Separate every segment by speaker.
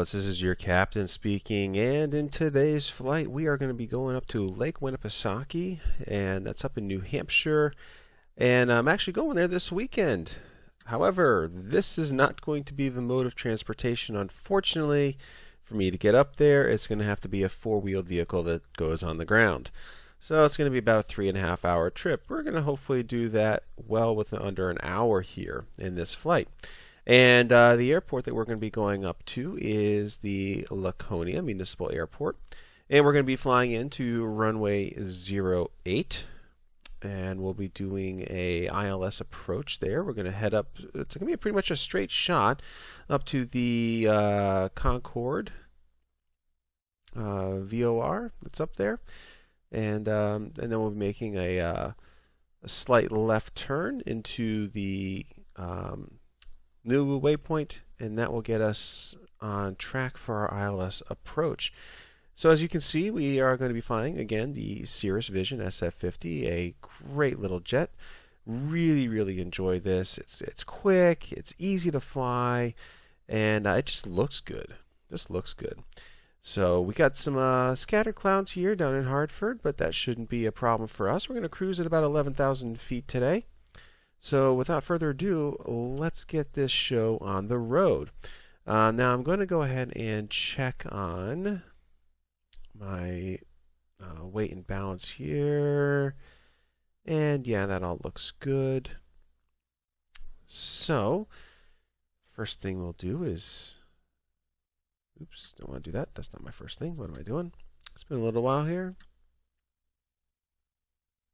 Speaker 1: pilots, this is your captain speaking, and in today's flight we are going to be going up to Lake Winnipesaukee, and that's up in New Hampshire, and I'm actually going there this weekend. However, this is not going to be the mode of transportation, unfortunately. For me to get up there, it's going to have to be a four-wheeled vehicle that goes on the ground. So it's going to be about a 3.5-hour trip. We're going to hopefully do that well within under an hour here in this flight. And the airport that we're going to be going up to is the Laconia Municipal Airport. And we're going to be flying into runway 08. And we'll be doing a ILS approach there. We're going to head up, it's going to be pretty much a straight shot up to the Concorde VOR that's up there. And then we'll be making a slight left turn into the new waypoint, and that will get us on track for our ILS approach. So as you can see, we are going to be flying, again, the Cirrus Vision SF50, a great little jet. Really enjoy this. It's quick, it's easy to fly, and it just looks good. So we got some scattered clouds here down in Hartford, but that shouldn't be a problem for us. We're going to cruise at about 11,000 feet today. So without further ado, let's get this show on the road. Now I'm going to go ahead and check on my weight and balance here. And yeah, that all looks good. So first thing we'll do is... Oops, don't want to do that. That's not my first thing. What am I doing? It's been a little while here.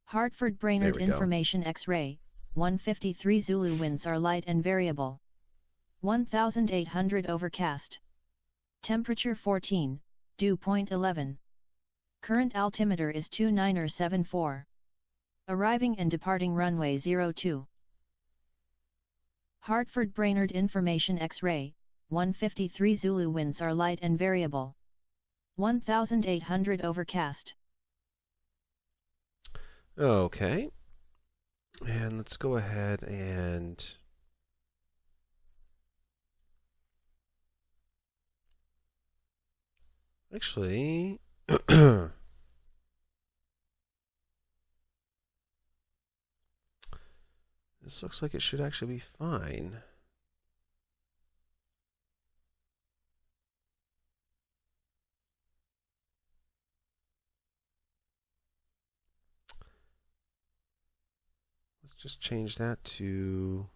Speaker 2: Hartford Brainerd Information X-ray. 153 Zulu winds are light and variable. 1800 overcast. Temperature 14, dew point 11. Current altimeter is 2974. Arriving and departing runway 02. Hartford Brainerd Information X-ray. 153 Zulu winds are light and variable. 1800 overcast.
Speaker 1: Okay. And let's go ahead and actually this looks like it should actually be fine. Let's just change that to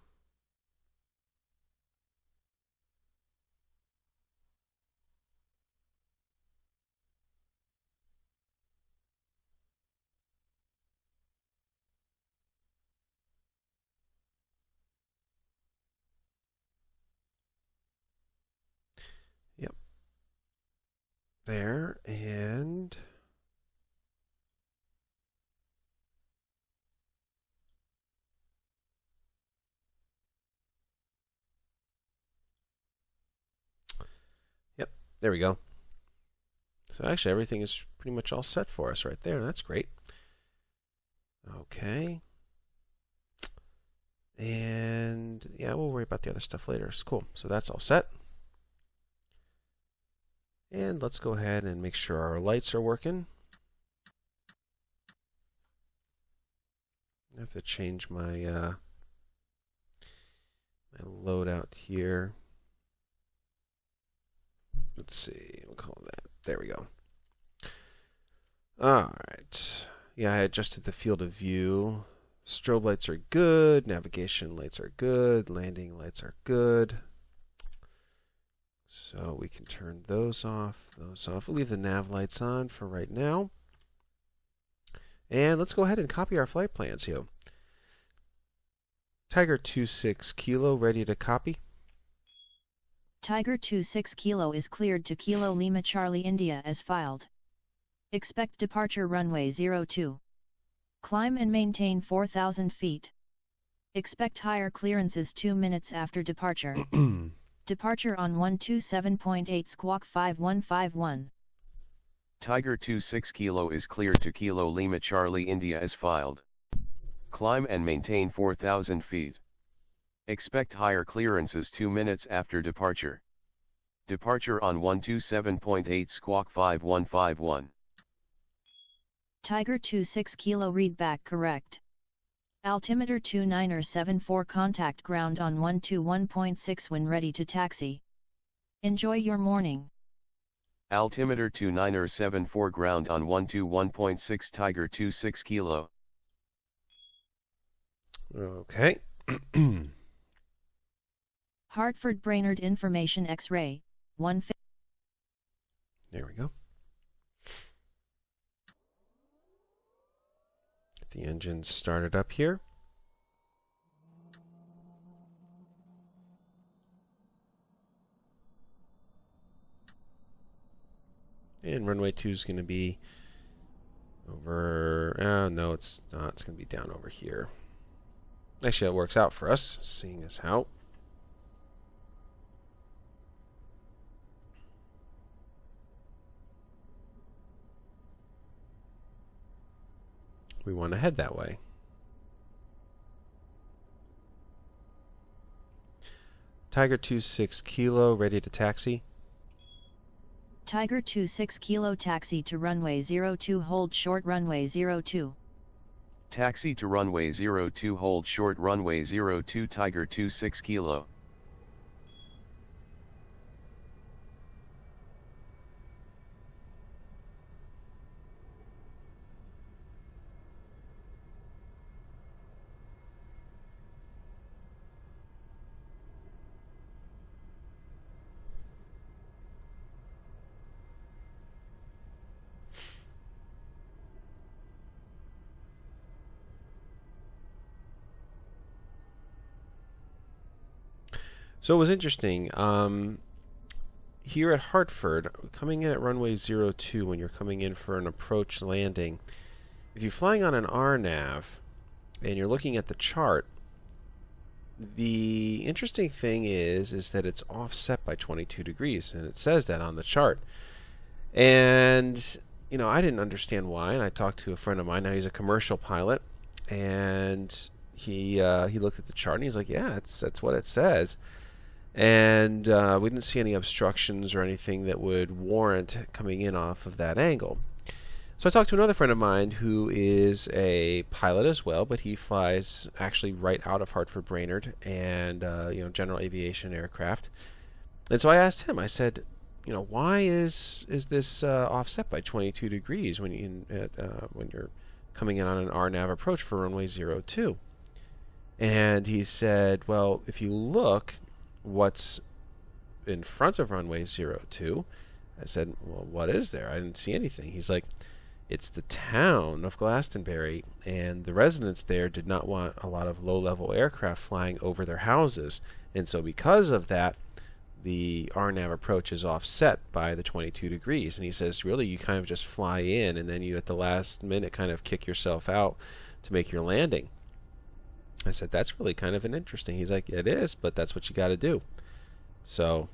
Speaker 1: yep. There, and there we go. So actually everything is pretty much all set for us right there. That's great. Okay. And yeah, we'll worry about the other stuff later. It's cool. So that's all set. And let's go ahead and make sure our lights are working. I have to change my my loadout here. Let's see, we'll call that. There we go. Alright. Yeah, I adjusted the field of view. Strobe lights are good. Navigation lights are good. Landing lights are good. So we can turn those off. We'll leave the nav lights on for right now. And let's go ahead and copy our flight plans here. Tiger 26 Kilo ready to copy.
Speaker 2: Tiger 26 Kilo is cleared to Kilo Lima Charlie India as filed. Expect departure runway 02. Climb and maintain 4,000 feet. Expect higher clearances 2 minutes after departure. Departure on 127.8 squawk 5151.
Speaker 3: Tiger 26 Kilo is cleared to Kilo Lima Charlie India as filed. Climb and maintain 4,000 feet. Expect higher clearances 2 minutes after departure. Departure on 127.8 squawk 5151.
Speaker 2: Tiger 26 Kilo readback correct. Altimeter 29er74 contact ground on 121.6 when ready to taxi. Enjoy your morning.
Speaker 3: Altimeter 29er74 ground on 121.6 Tiger 26 Kilo.
Speaker 1: Okay.
Speaker 2: Hartford Brainerd Information X-ray, 150.
Speaker 1: There we go. Get the engine started up here. And runway 2 is going to be over... no, it's not. It's going to be down over here. Actually, that works out for us, seeing as how. We want to head that way. Tiger 26 Kilo, ready to taxi.
Speaker 2: Tiger 26 Kilo taxi to runway 02 hold short runway 02.
Speaker 3: Taxi to runway 02 hold short runway 02 Tiger 26 Kilo.
Speaker 1: So it was interesting. Here at Hartford, coming in at runway 02 when you're coming in for an approach landing, if you're flying on an RNAV and you're looking at the chart, the interesting thing is that it's offset by 22 degrees, and it says that on the chart. And, you know, I didn't understand why, and I talked to a friend of mine. Now he's a commercial pilot, and he looked at the chart, and he's like, yeah, that's what it says. And we didn't see any obstructions or anything that would warrant coming in off of that angle. So I talked to another friend of mine who is a pilot as well, but he flies actually right out of Hartford Brainerd and general aviation aircraft. And so I asked him, I said, you know, why is this offset by 22 degrees when you're coming in on an RNAV approach for runway 02? And he said, well, if you look what's in front of runway 02, I said, well, what is there? I didn't see anything. He's like, it's the town of Glastonbury, and the residents there did not want a lot of low-level aircraft flying over their houses, and so because of that, the RNAV approach is offset by the 22 degrees. And he says, really, you kind of just fly in, and then you, at the last minute, kind of kick yourself out to make your landing. I said, that's really kind of an interesting. He's like, it is, but that's what you got to do. So,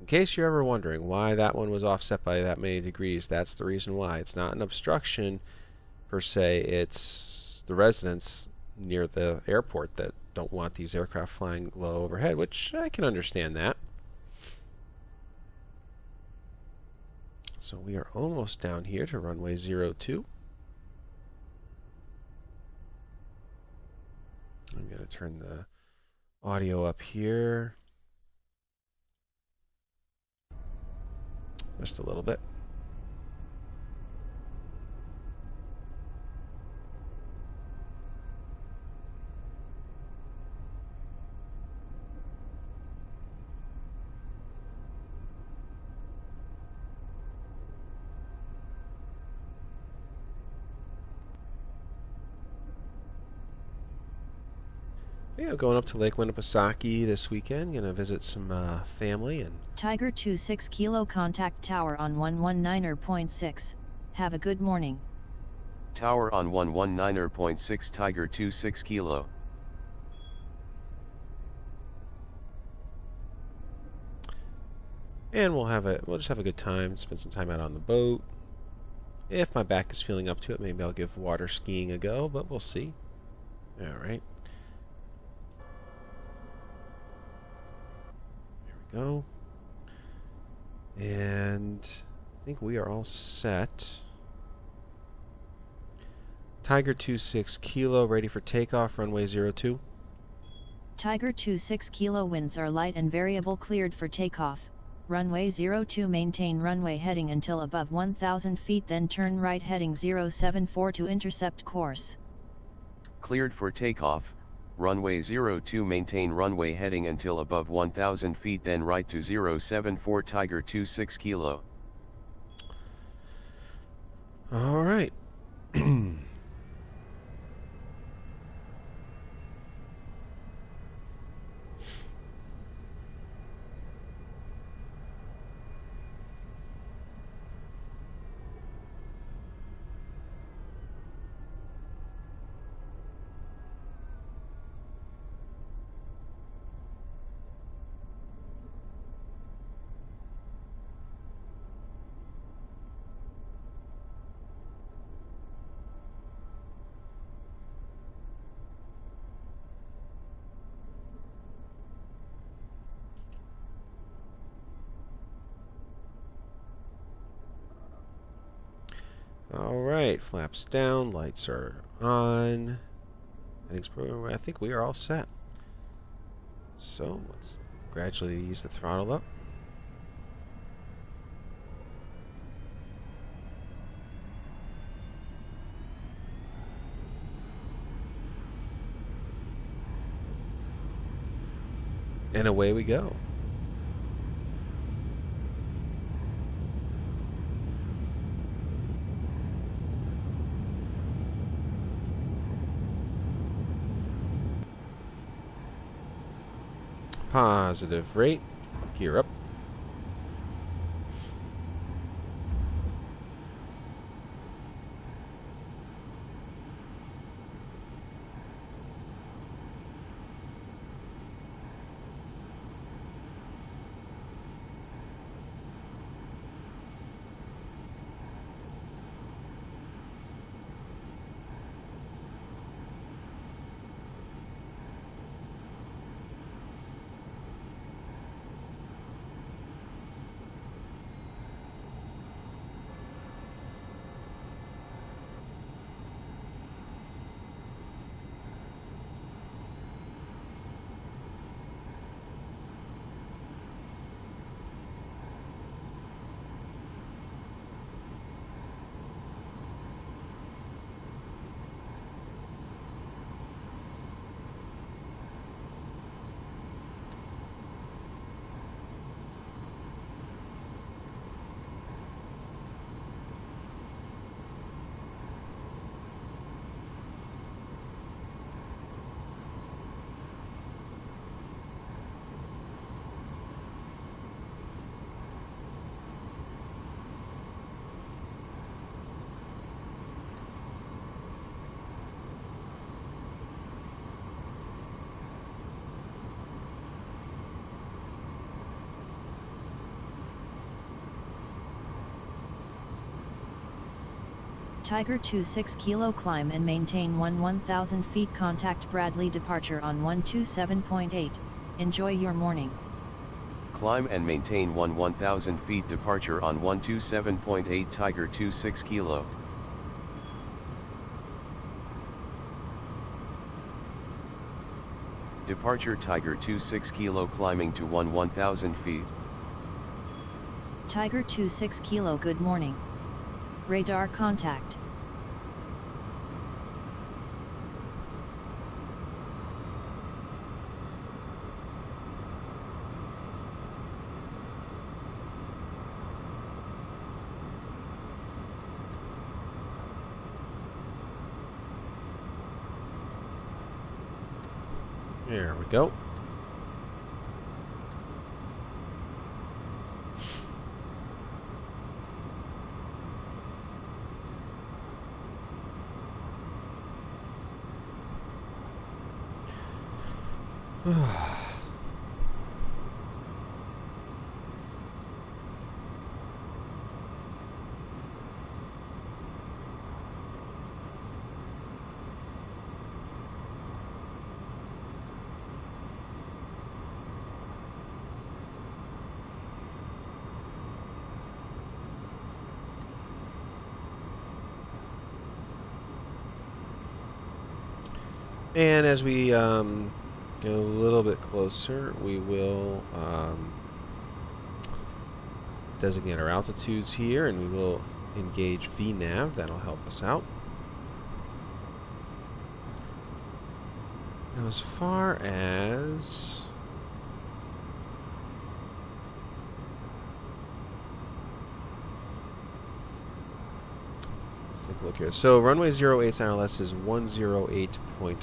Speaker 1: in case you're ever wondering why that one was offset by that many degrees, that's the reason why. It's not an obstruction per se. It's the residents near the airport that don't want these aircraft flying low overhead, which I can understand that. So we are almost down here to runway 02. I'm going to turn the audio up here just a little bit. Yeah, going up to Lake Winnipesaukee this weekend. Gonna visit some family and.
Speaker 2: Tiger 26 Kilo contact tower on 119.6. Have a good morning.
Speaker 3: Tower on 119.6 Tiger 26 Kilo.
Speaker 1: And we'll just have a good time. Spend some time out on the boat. If my back is feeling up to it, maybe I'll give water skiing a go, but we'll see. All right. go. And I think we are all set. Tiger 26 Kilo ready for takeoff, runway 02.
Speaker 2: Tiger 26 Kilo winds are light and variable, cleared for takeoff. Runway 02, maintain runway heading until above 1,000 feet, then turn right heading 074 to intercept course.
Speaker 3: Cleared for takeoff, runway 02, maintain runway heading until above 1,000 feet, then right to 074 Tiger 26 Kilo.
Speaker 1: All right. Alright, flaps down, lights are on. I think we are all set. So let's gradually ease the throttle up. And away we go. Positive rate. Gear up.
Speaker 2: Tiger 26 Kilo, climb and maintain 1,000 feet, contact Bradley, departure on 127.8, enjoy your morning.
Speaker 3: Climb and maintain 1,000 feet, departure on 127.8 Tiger 26 Kilo. Departure Tiger 26 Kilo, climbing to 1,000 feet.
Speaker 2: Tiger 26 Kilo, good morning. Radar contact.
Speaker 1: There we go. And as we get a little bit closer, we will designate our altitudes here, and we will engage VNav. That'll help us out. Now, as far as let's take a look here. So runway 08's ILS is 108.5.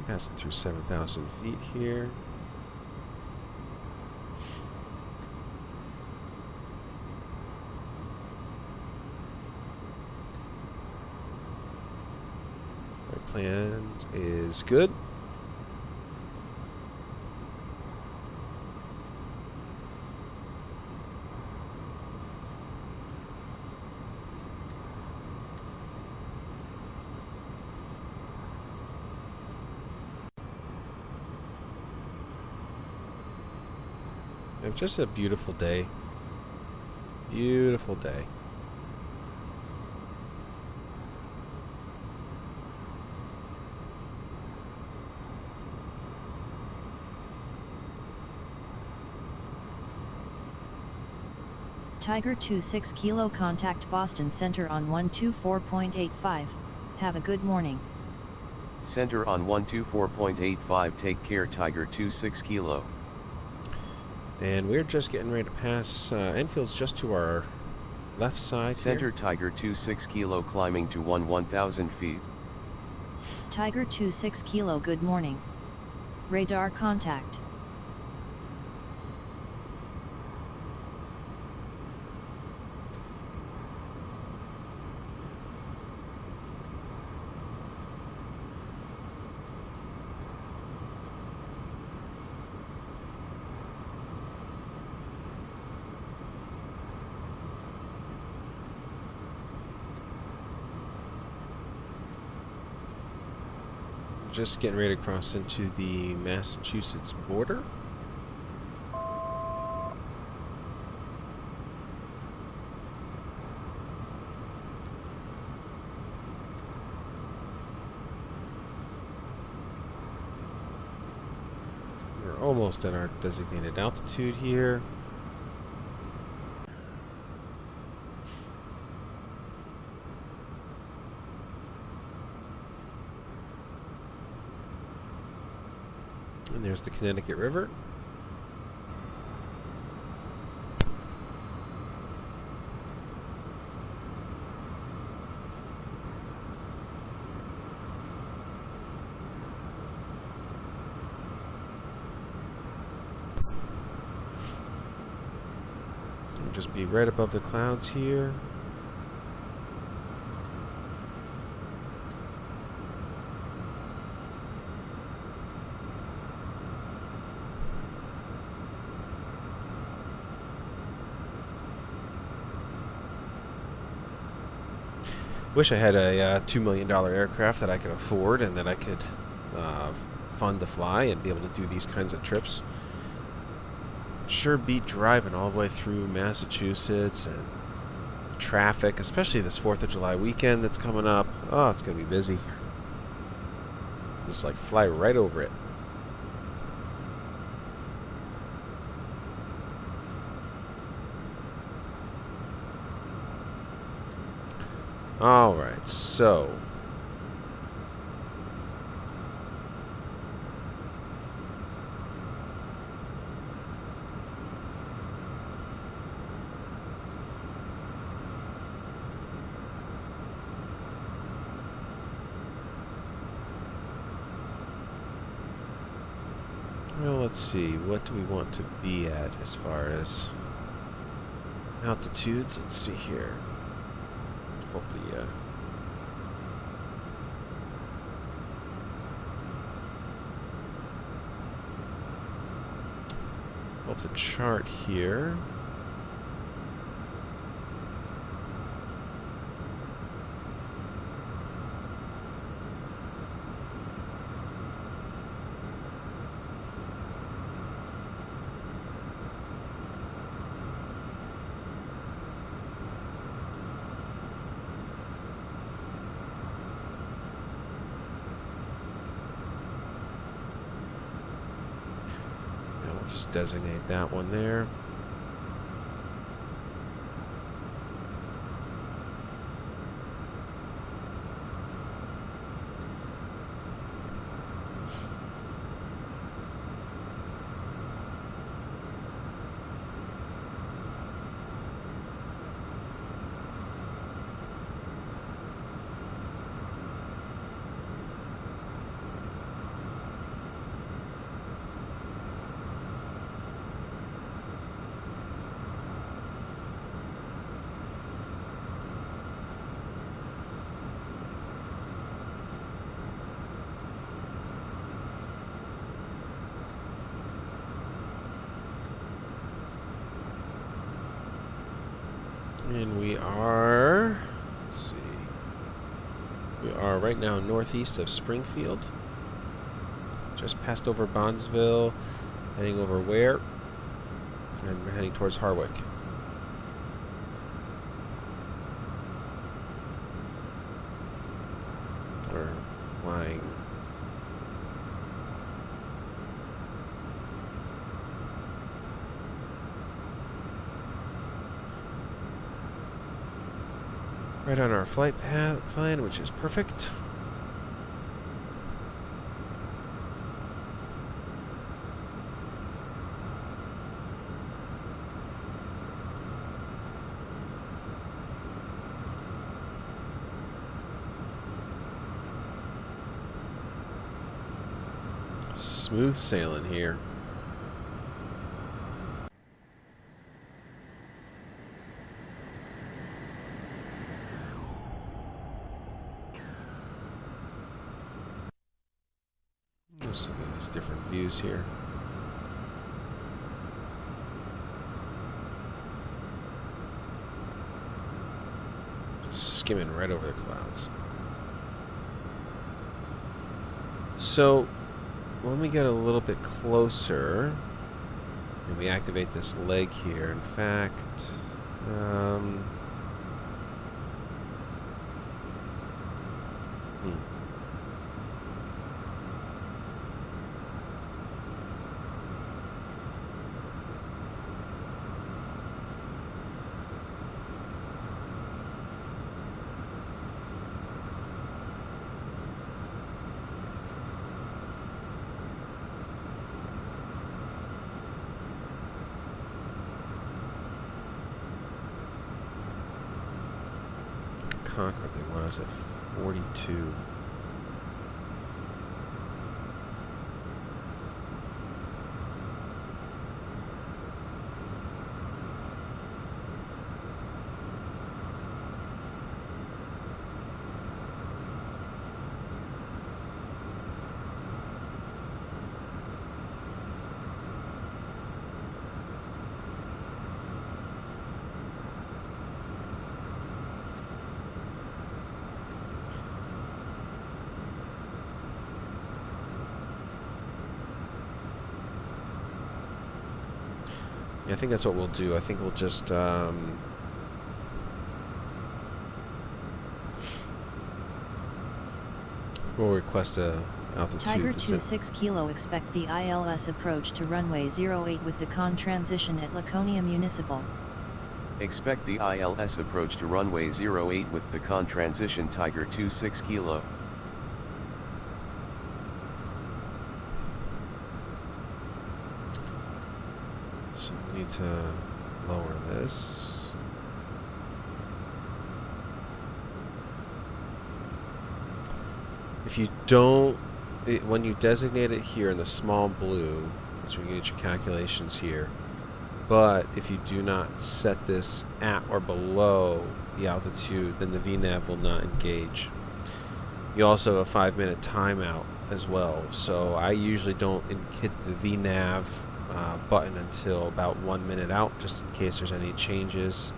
Speaker 1: Passing through 7,000 feet here. Our plan is good. Just a beautiful day. Beautiful day.
Speaker 2: Tiger 26 Kilo contact Boston Center on 124.85. Have a good morning.
Speaker 3: Center on 124.85. Take care, Tiger 26 Kilo.
Speaker 1: And we're just getting ready to pass Enfield's just to our left side.
Speaker 3: Center
Speaker 1: here.
Speaker 3: Tiger 26 Kilo climbing to 1,000 feet.
Speaker 2: Tiger 26 Kilo, good morning. Radar contact.
Speaker 1: Just getting ready to cross into the Massachusetts border. We're almost at our designated altitude here. And there's the Connecticut River. We'll just be right above the clouds here. Wish I had a $2 million aircraft that I could afford and that I could fund to fly and be able to do these kinds of trips. Sure beat driving all the way through Massachusetts and traffic, especially this 4th of July weekend that's coming up. Oh, it's going to be busy. Just like fly right over it. Alright, so well, let's see, what do we want to be at as far as altitudes? Let's see here. Hopefully, pull up the chart here. Just designate that one there. And we are, let's see, we are right now northeast of Springfield. Just passed over Bondsville, heading over Ware, and we're heading towards Harwick. We're flying. Right on our flight plan, which is perfect. Smooth sailing here. Just look at these different views here. Just skimming right over the clouds. So, when we get a little bit closer, and we activate this leg here, in fact, Concord, they want us at 42. I think that's what we'll do. I think we'll just we'll request a altitude.
Speaker 2: Tiger 26 Kilo, expect the ILS approach to runway 08 with the con transition at Laconia Municipal.
Speaker 3: Expect the ILS approach to runway 08 with the con transition Tiger 26 Kilo.
Speaker 1: So we need to lower this. If you don't, when you designate it here in the small blue, that's where you get your calculations here. But if you do not set this at or below the altitude, then the VNAV will not engage. You also have a 5-minute timeout as well. So I usually don't hit the VNAV button until about 1 minute out, just in case there's any changes.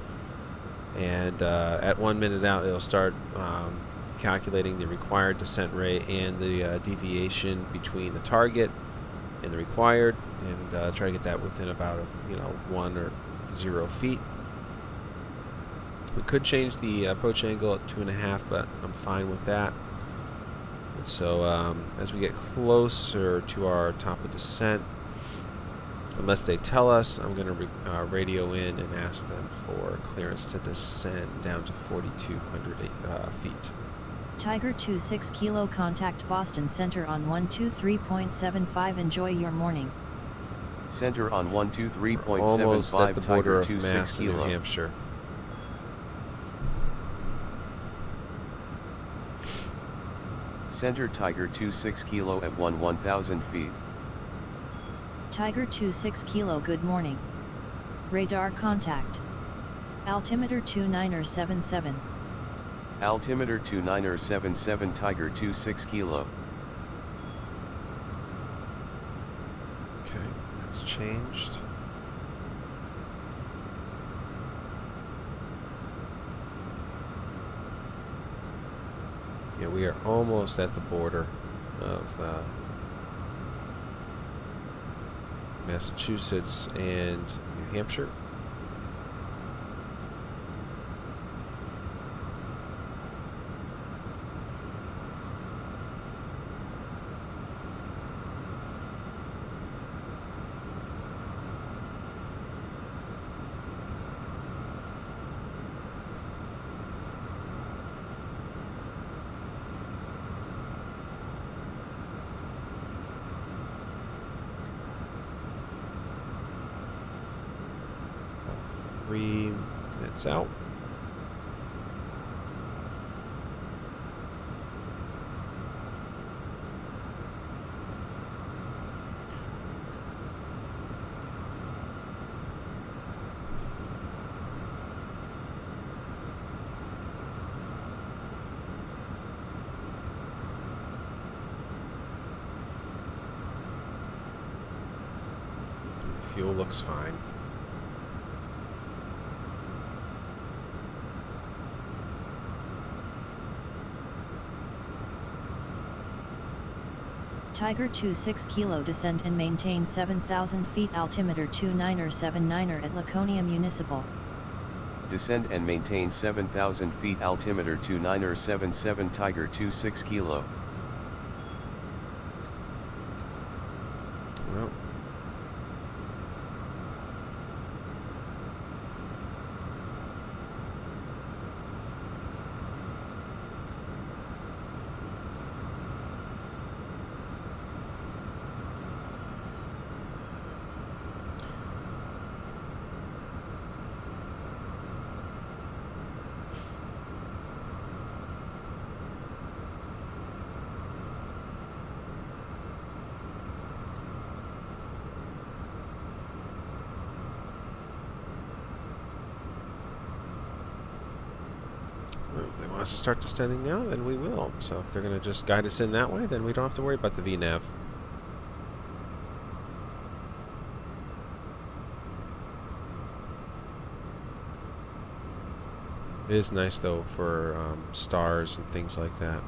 Speaker 1: And at 1 minute out, it'll start calculating the required descent rate and the deviation between the target and the required, and try to get that within about 1 or 0 feet. We could change the approach angle at 2.5, but I'm fine with that. And so as we get closer to our top of descent, unless they tell us, I'm going to radio in and ask them for clearance to descend down to 4,200 feet.
Speaker 2: Tiger 26 Kilo, contact Boston Center on 123.75. Enjoy your morning.
Speaker 3: Center on
Speaker 1: Almost at
Speaker 3: 123.75,
Speaker 1: the border
Speaker 3: Tiger
Speaker 1: of
Speaker 3: 26
Speaker 1: Mass and New
Speaker 3: Kilo.
Speaker 1: Hampshire.
Speaker 3: Center Tiger 26 Kilo at 1,000 feet.
Speaker 2: Tiger 26 Kilo, good morning. Radar contact. Altimeter 2977.
Speaker 3: Altimeter 2977, Tiger 26 Kilo.
Speaker 1: Okay, that's changed. Yeah, we are almost at the border of Massachusetts and New Hampshire. About 3 minutes out. Fuel looks fine.
Speaker 2: Tiger 26 Kilo, descend and maintain 7,000 feet, altimeter 2979 at Laconia Municipal.
Speaker 3: Descend and maintain 7,000 feet, altimeter 2977, Tiger 26 Kilo.
Speaker 1: Well, if they want us to start descending now, then we will. So if they're going to just guide us in that way, then we don't have to worry about the VNAV. It is nice, though, for stars and things like that.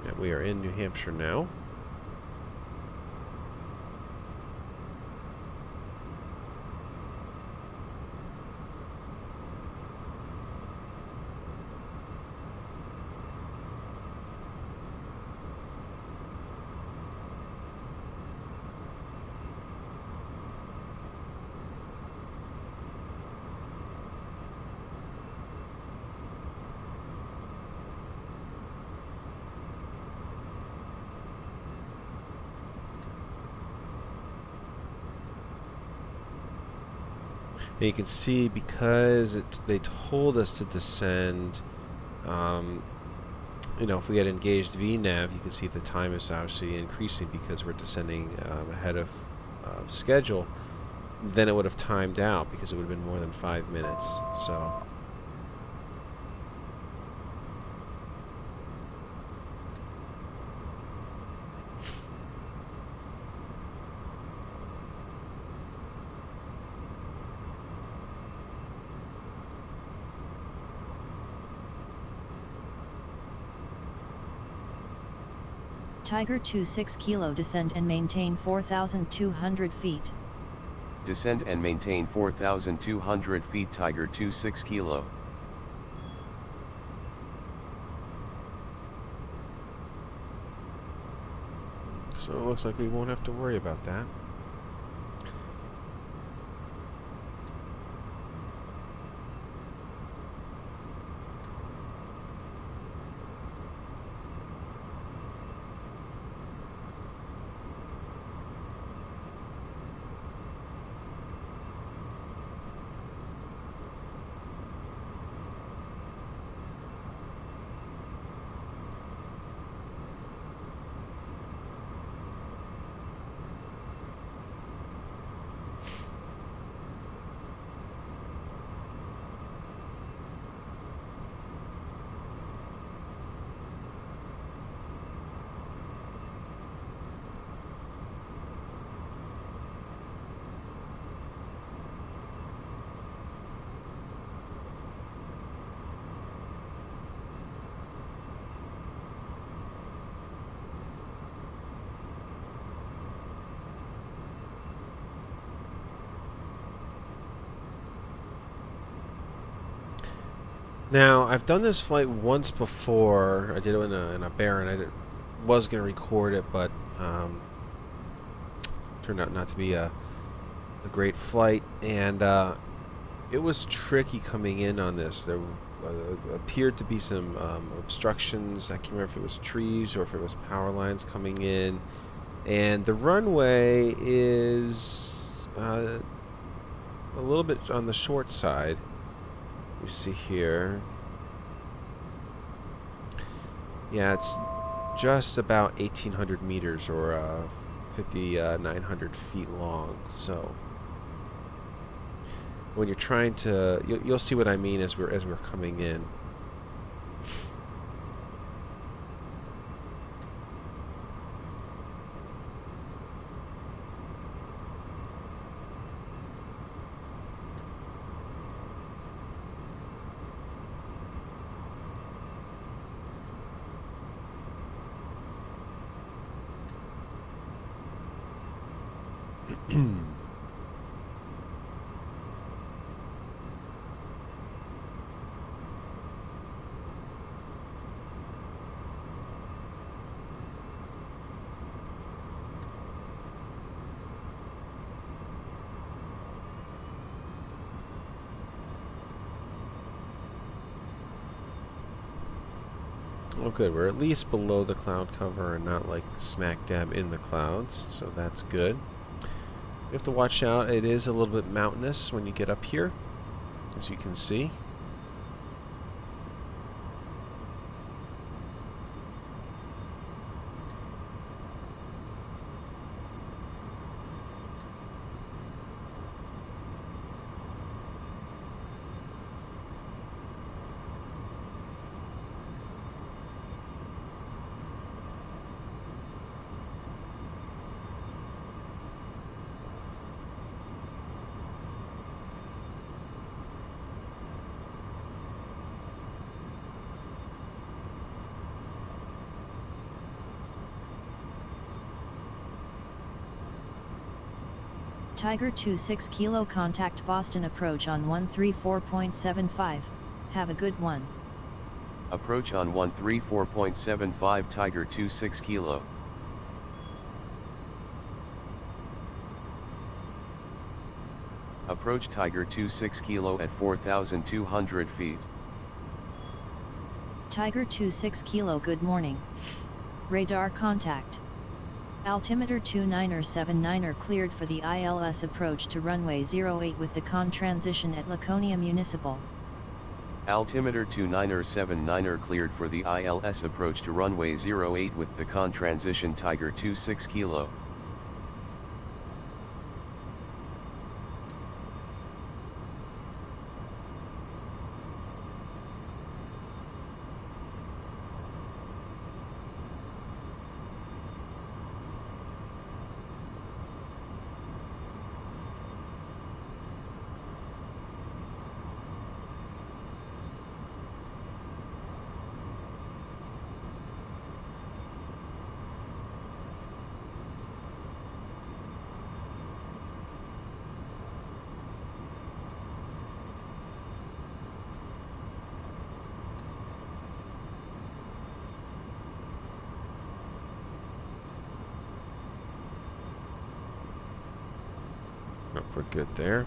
Speaker 1: Yeah, we are in New Hampshire now. And you can see because they told us to descend, if we had engaged VNav, you can see the time is obviously increasing because we're descending ahead of schedule. Then it would have timed out because it would have been more than 5 minutes. So.
Speaker 2: Tiger 26 Kilo descend and maintain 4,200 feet.
Speaker 3: Descend and maintain 4,200 feet Tiger 26 Kilo.
Speaker 1: So it looks like we won't have to worry about that. Now, I've done this flight once before. I did it in a Baron. Was going to record it, but turned out not to be a great flight. And it was tricky coming in on this. There appeared to be some obstructions. I can't remember if it was trees or if it was power lines coming in. And the runway is a little bit on the short side. You see here. Yeah, it's just about 1,800 meters or 5,900 feet long. So when you're trying to, you'll see what I mean as we're coming in. Well, good. We're at least below the cloud cover and not like smack dab in the clouds, so that's good. You have to watch out. It is a little bit mountainous when you get up here, as you can see.
Speaker 2: Tiger 26 Kilo contact Boston approach on 134.75. Have a good one.
Speaker 3: Approach on 134.75 Tiger 26 Kilo. Approach Tiger 26 Kilo at 4,200 feet.
Speaker 2: Tiger 26 Kilo good morning. Radar contact. Altimeter 2979 cleared for the ILS approach to runway 08 with the con transition at Laconia Municipal.
Speaker 3: Altimeter 2979 cleared for the ILS approach to runway 08 with the con transition Tiger 26 kilo.
Speaker 1: Oh, we're good there.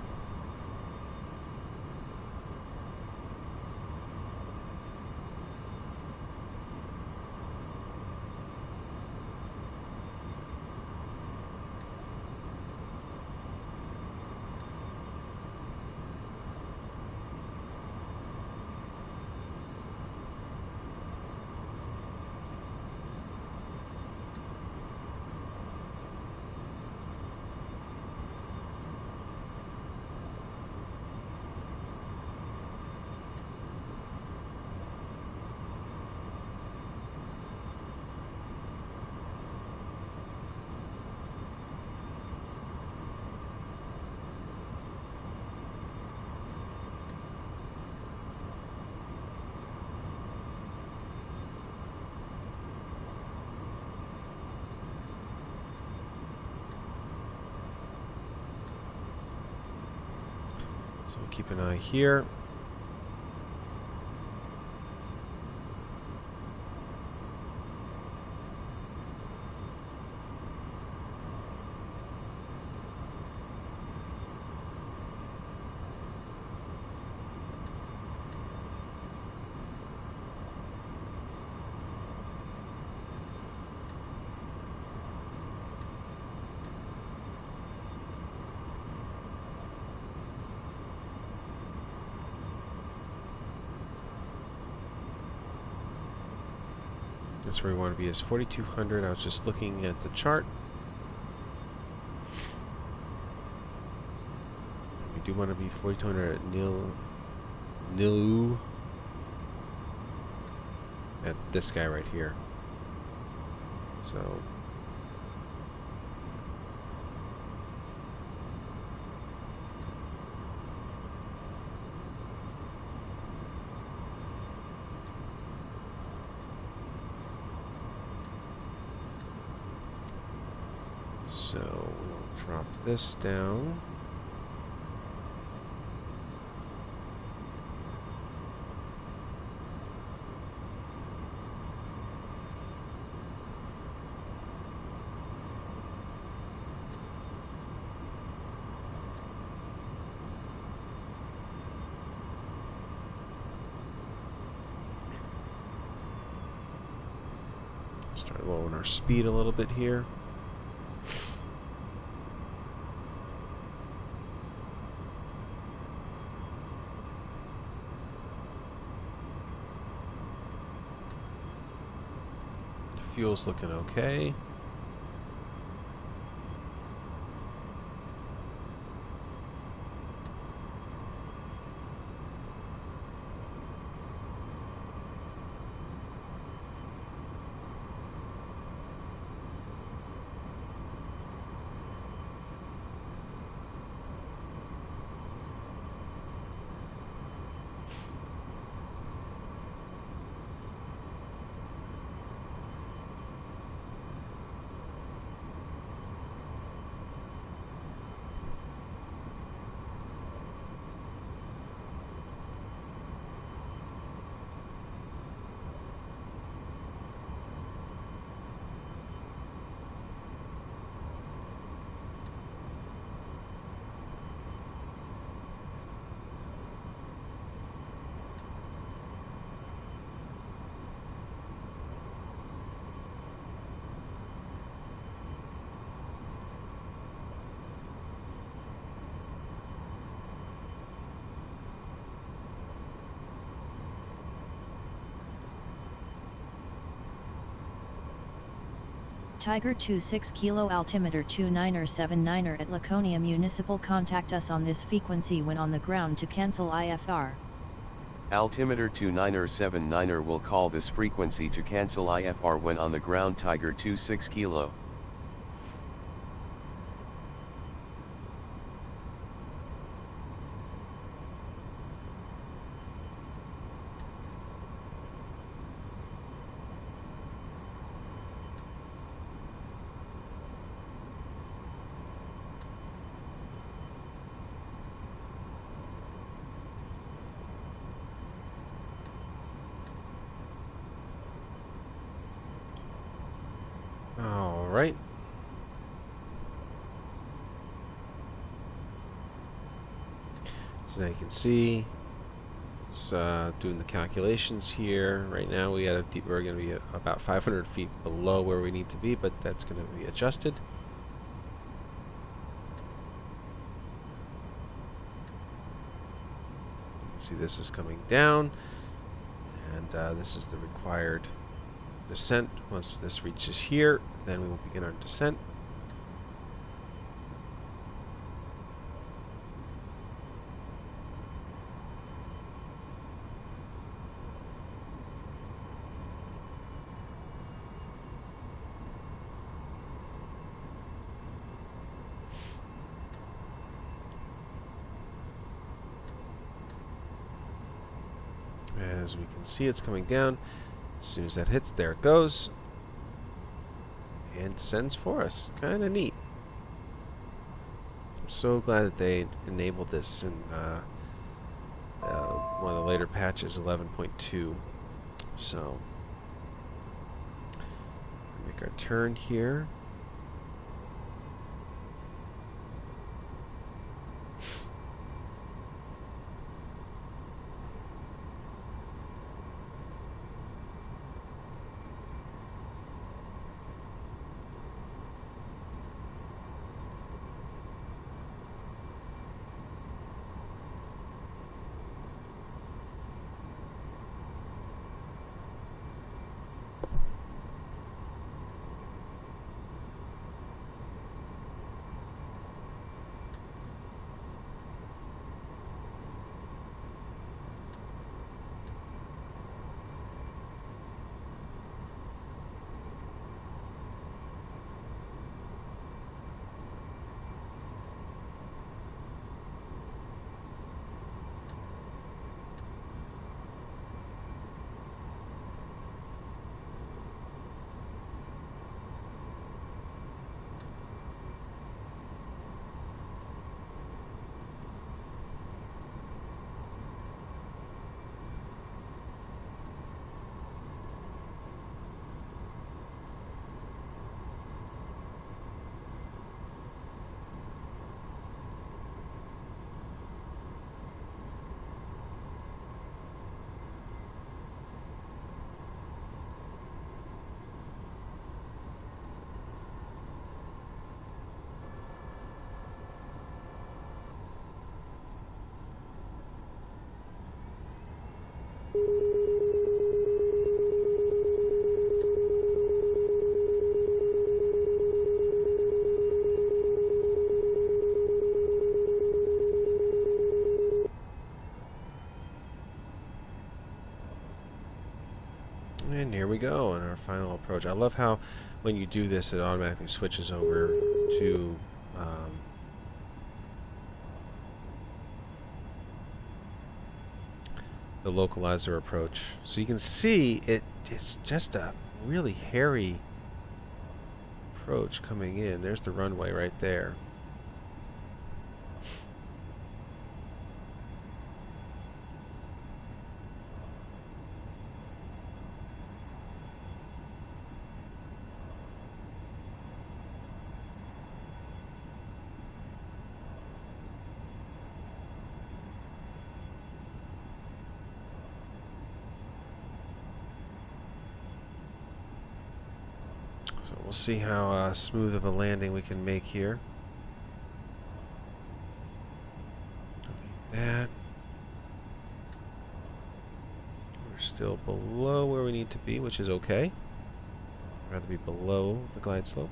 Speaker 1: So we'll keep an eye here. That's where we want to be, is 4,200. I was just looking at the chart. We do want to be 4,200 at Nilu. At this guy right here. So we'll drop this down. Start lowering our speed a little bit here. Fuel's looking okay.
Speaker 2: Tiger 26 Kilo altimeter 2979er at Laconia Municipal, contact us on this frequency when on the ground to cancel IFR.
Speaker 3: Altimeter 2979er will call this frequency to cancel IFR when on the ground. Tiger 26 Kilo.
Speaker 1: All right. So now you can see it's doing the calculations here. Right now we're going to be about 500 feet below where we need to be, but that's going to be adjusted. You can see this is coming down, and this is the required descent. Once this reaches here, then we will begin our descent. As we can see, it's coming down. As soon as that hits, there it goes, and descends for us. Kind of neat. I'm so glad that they enabled this in one of the later patches, 11.2. So, make our turn here. And here we go on our final approach. I love how when you do this, it automatically switches over to the localizer approach. So you can see it's just a really hairy approach coming in. There's the runway right there. So we'll see how smooth of a landing we can make here. Like that. We're still below where we need to be, which is okay. I'd rather be below the glide slope.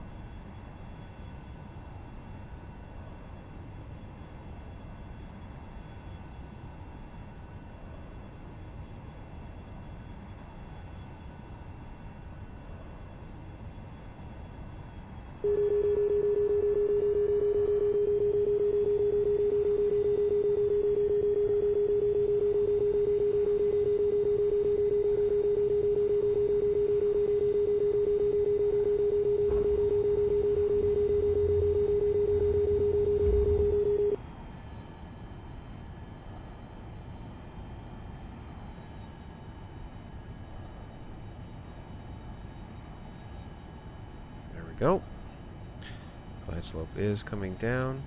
Speaker 1: Go. Glide slope is coming down.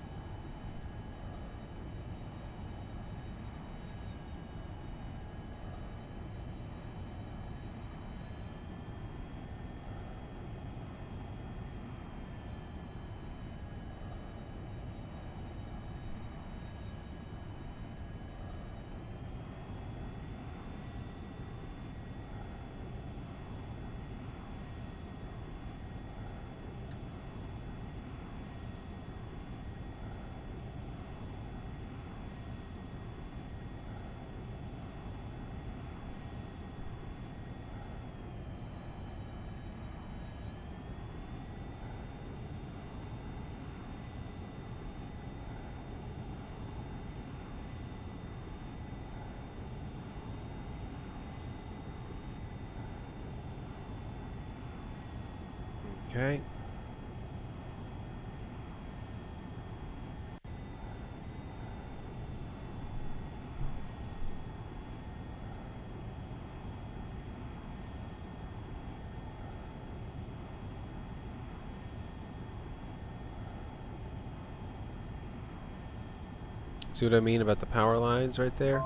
Speaker 1: Okay. See what I mean about the power lines right there?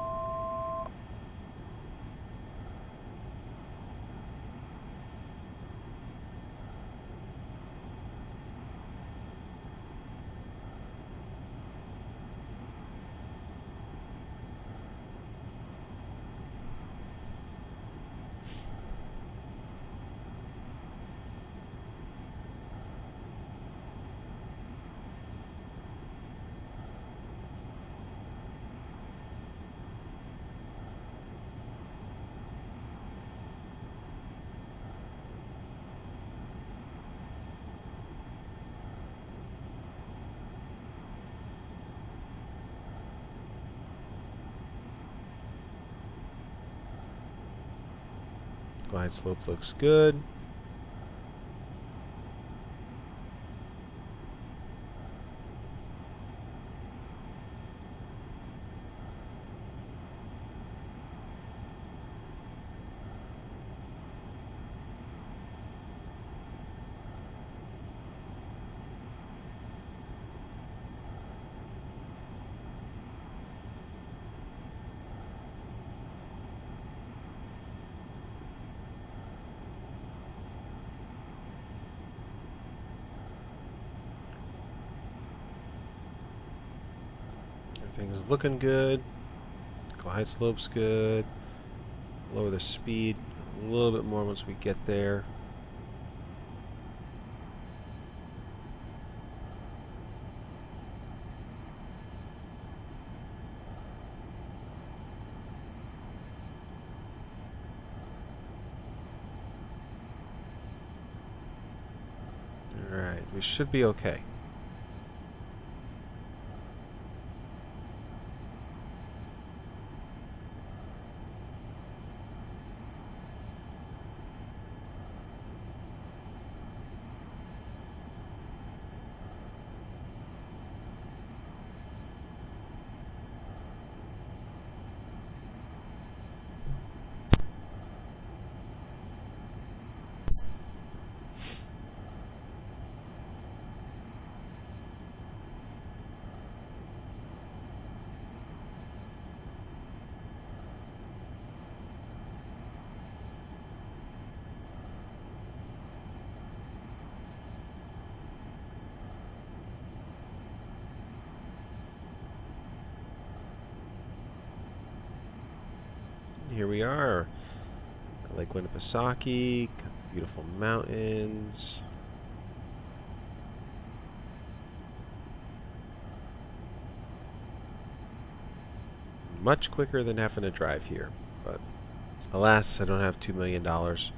Speaker 1: Glide slope looks good. Everything's looking good. Glide slope's good. Lower the speed a little bit more once we get there. Alright, we should be okay. Here we are. Lake Winnipesaukee, got the beautiful mountains. Much quicker than having to drive here, but alas, I don't have $2 million.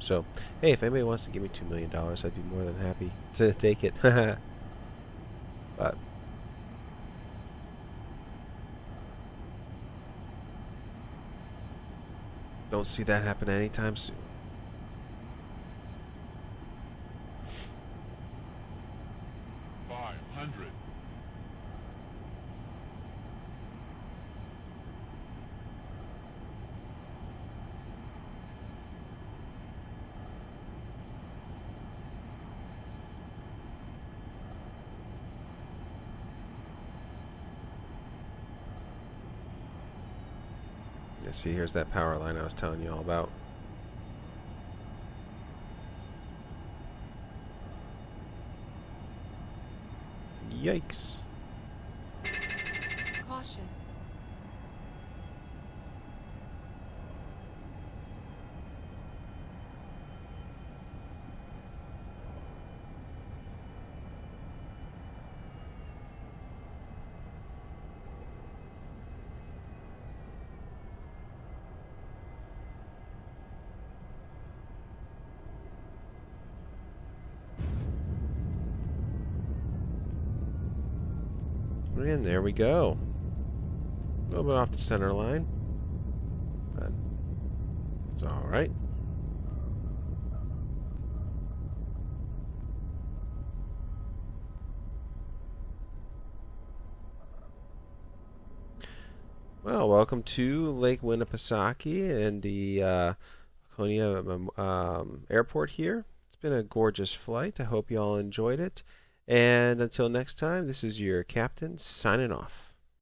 Speaker 1: So, hey, if anybody wants to give me $2 million, I'd be more than happy to take it. But don't see that happen anytime soon. Yeah, see, here's that power line I was telling you all about. Yikes.
Speaker 4: Caution.
Speaker 1: And there we go. A little bit off the center line, but it's all right. Well, welcome to Lake Winnipesaukee and the Laconia airport here. It's been a gorgeous flight. I hope you all enjoyed it. And until next time, this is your captain signing off.